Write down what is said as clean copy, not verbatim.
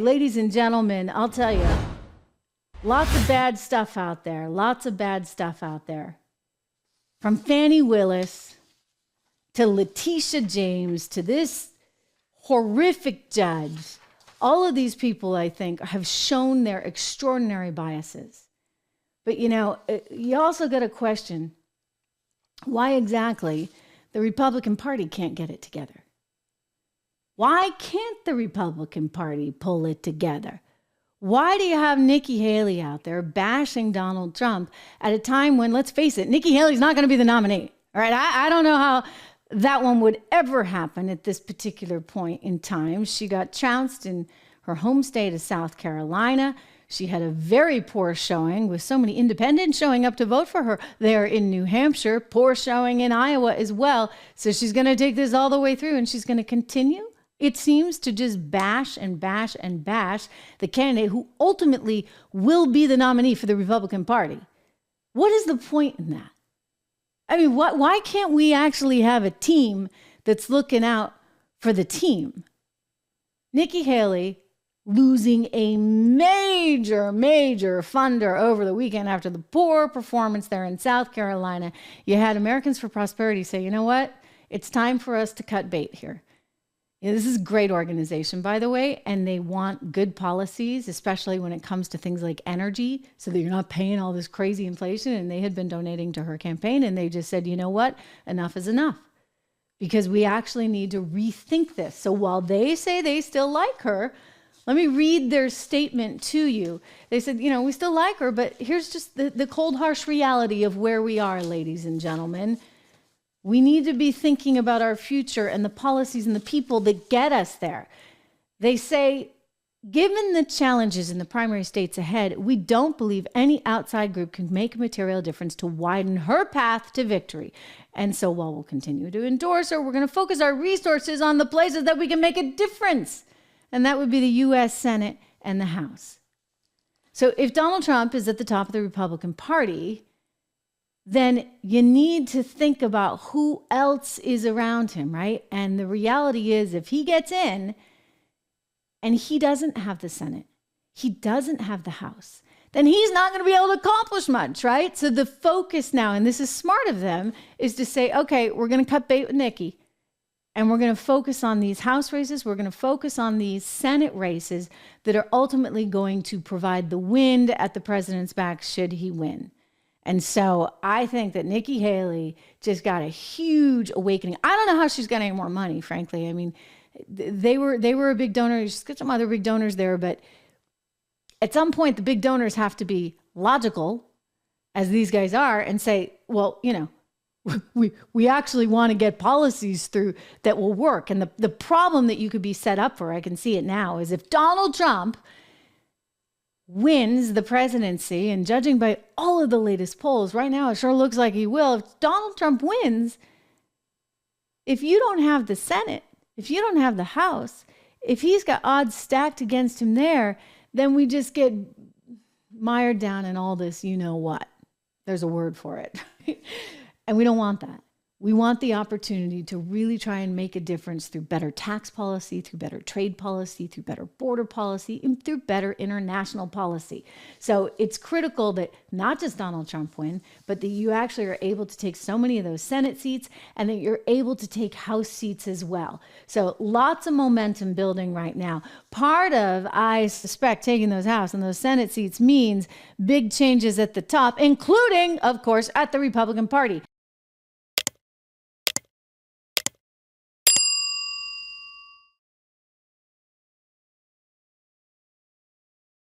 ladies and gentlemen, I'll tell you, lots of bad stuff out there. Lots of bad stuff out there. From Fannie Willis to Letitia James to this horrific judge. All of these people, I think, have shown their extraordinary biases. But, you also got to question why exactly the Republican Party can't get it together. Why can't the Republican Party pull it together? Why do you have Nikki Haley out there bashing Donald Trump at a time when, let's face it, Nikki Haley's not going to be the nominee? All right, I don't know how that one would ever happen at this particular point in time. She got trounced in her home state of South Carolina. She had a very poor showing with so many independents showing up to vote for her there in New Hampshire. Poor showing in Iowa as well. So she's going to take this all the way through and she's going to continue, it seems, to just bash and bash and bash the candidate who ultimately will be the nominee for the Republican Party. What is the point in that? I mean, why can't we actually have a team that's looking out for the team? Nikki Haley losing a major funder over the weekend after the poor performance there in South Carolina. You had Americans for Prosperity say, you know what? It's time for us to cut bait here. This is a great organization, by the way, and they want good policies, especially when it comes to things like energy, so that you're not paying all this crazy inflation. And they had been donating to her campaign, and they just said, you know what? Enough is enough, because we actually need to rethink this. So while they say they still like her, let me read their statement to you. They said, we still like her, but here's just the cold, harsh reality of where we are, ladies and gentlemen. We need to be thinking about our future and the policies and the people that get us there. They say, given the challenges in the primary states ahead, we don't believe any outside group can make a material difference to widen her path to victory. And so while we'll continue to endorse her, we're going to focus our resources on the places that we can make a difference. And that would be the U.S. Senate and the House. So if Donald Trump is at the top of the Republican Party, then you need to think about who else is around him, right? And the reality is, if he gets in and he doesn't have the Senate, he doesn't have the House, then he's not going to be able to accomplish much, right? So the focus now, and this is smart of them, is to say, okay, we're going to cut bait with Nikki, and we're going to focus on these House races. We're going to focus on these Senate races that are ultimately going to provide the wind at the president's back should he win. And so I think that Nikki Haley just got a huge awakening. I don't know how she's got any more money, frankly. I mean, they were a big donor. She's got some other big donors there, but at some point the big donors have to be logical, as these guys are, and say, well, we actually want to get policies through that will work. And the problem that you could be set up for, I can see it now, is if Donald Trump wins the presidency, and judging by all of the latest polls right now, it sure looks like he will. If Donald Trump wins, if you don't have the Senate, if you don't have the House, if he's got odds stacked against him there, then we just get mired down in all this, what. There's a word for it. And we don't want that. We want the opportunity to really try and make a difference through better tax policy, through better trade policy, through better border policy, and through better international policy. So it's critical that not just Donald Trump win, but that you actually are able to take so many of those Senate seats and that you're able to take House seats as well. So lots of momentum building right now. Part of, I suspect, taking those House and those Senate seats means big changes at the top, including, of course, at the Republican Party.